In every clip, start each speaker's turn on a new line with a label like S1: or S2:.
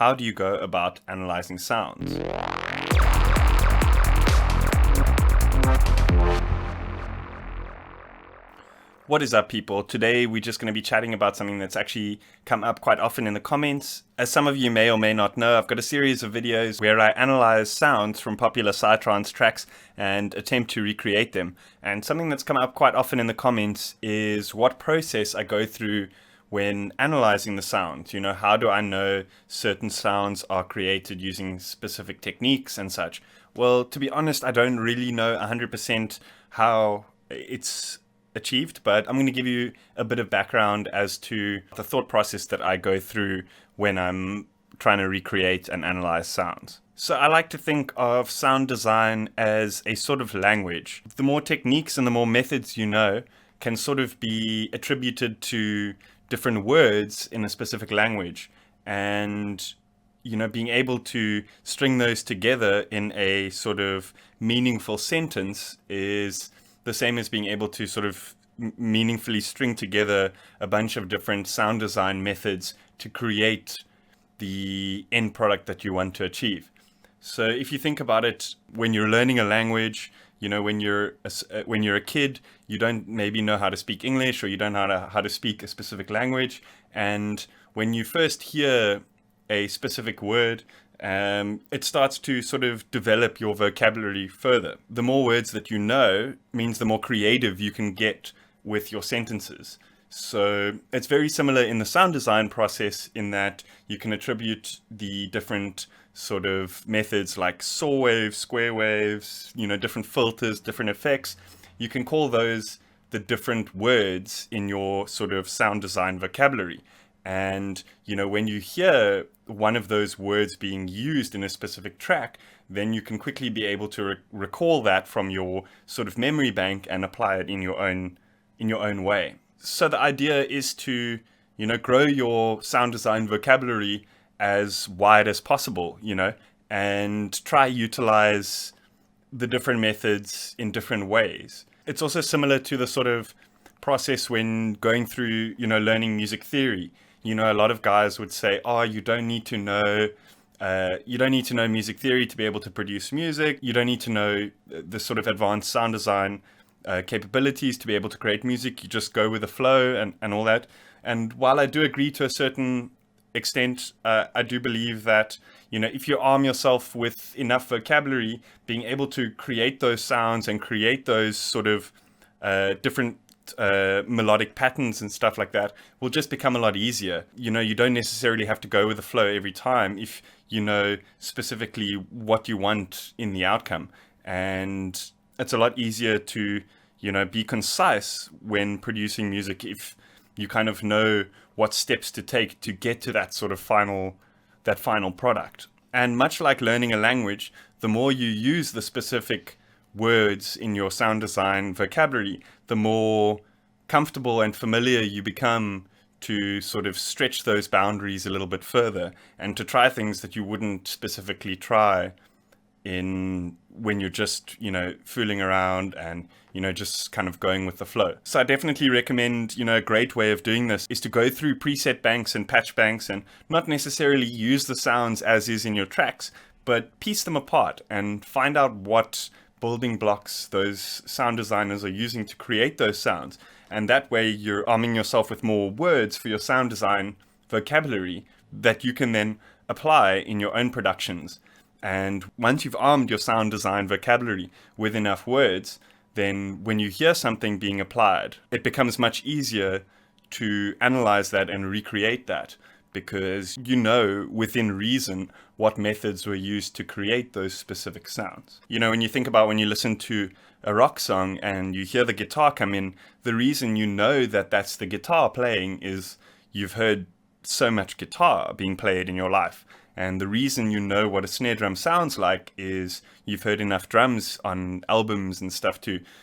S1: how do you go about analyzing sounds? What is up, people? Today we're just going to be chatting about something that's actually come up quite often in the comments. As some of you may or may not know, I've got a series of videos where I analyze sounds from popular Psytrance tracks and attempt to recreate them. And something that's come up quite often in the comments is what process I go through when analyzing the sounds. You know, how do I know certain sounds are created using specific techniques and such? Well, to be honest, I don't really know 100% how it's achieved, but I'm going to give you a bit of background as to the thought process that I go through when I'm trying to recreate and analyze sounds. So I like to think of sound design as a sort of language. The more techniques and the more methods you know can sort of be attributed to different words in a specific language, and being able to string those together in a sort of meaningful sentence is the same as being able to sort of meaningfully string together a bunch of different sound design methods to create the end product that you want to achieve. So if you think about it, when you're learning a language, when you're a kid, you don't maybe know how to speak English, or you don't know how to speak a specific language. And when you first hear a specific word, it starts to sort of develop your vocabulary further. The more words that you know means the more creative you can get with your sentences. So it's very similar in the sound design process in that you can attribute the different sort of methods like saw waves, square waves, different filters, different effects. You can call those the different words in your sort of sound design vocabulary. And, when you hear one of those words being used in a specific track, then you can quickly be able to recall that from your sort of memory bank and apply it in your own way. So the idea is to, grow your sound design vocabulary as wide as possible, and try utilize the different methods in different ways. It's also similar to the sort of process when going through, learning music theory. A lot of guys would say, oh, you don't need to know music theory to be able to produce music. You don't need to know the sort of advanced sound design capabilities to be able to create music. You just go with the flow and all that. And while I do agree to a certain extent, I do believe that, if you arm yourself with enough vocabulary, being able to create those sounds and create those sort of different melodic patterns and stuff like that will just become a lot easier. You don't necessarily have to go with the flow every time if you know specifically what you want in the outcome. And it's a lot easier to, be concise when producing music if you kind of know what steps to take to get to that sort of final product. And much like learning a language, the more you use the specific words in your sound design vocabulary, the more comfortable and familiar you become to sort of stretch those boundaries a little bit further and to try things that you wouldn't specifically try when you're just, fooling around and, just kind of going with the flow. So I definitely recommend, a great way of doing this is to go through preset banks and patch banks and not necessarily use the sounds as is in your tracks, but piece them apart and find out what building blocks those sound designers are using to create those sounds. And that way you're arming yourself with more words for your sound design vocabulary that you can then apply in your own productions. And once you've armed your sound design vocabulary with enough words, then when you hear something being applied, it becomes much easier to analyze that and recreate that, because within reason what methods were used to create those specific sounds. When you think about when you listen to a rock song and you hear the guitar come in, the reason that that's the guitar playing is you've heard so much guitar being played in your life. And the reason what a snare drum sounds like is you've heard enough drums on albums and stuff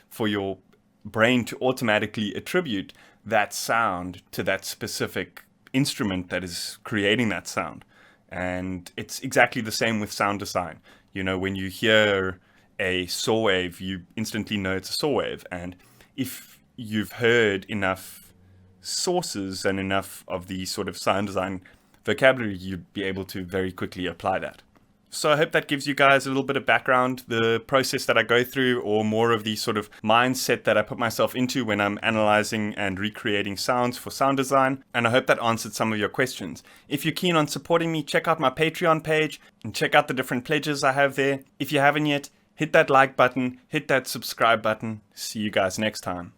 S1: for your brain to automatically attribute that sound to that specific instrument that is creating that sound. And it's exactly the same with sound design. When you hear a saw wave, you instantly know it's a saw wave. And if you've heard enough sources and enough of the sort of sound design vocabulary, you'd be able to very quickly apply that. So I hope that gives you guys a little bit of background, the process that I go through, or more of the sort of mindset that I put myself into when I'm analyzing and recreating sounds for sound design. And I hope that answered some of your questions. If you're keen on supporting me, check out my Patreon page and check out the different pledges I have there. If you haven't yet, hit that like button, hit that subscribe button. See you guys next time.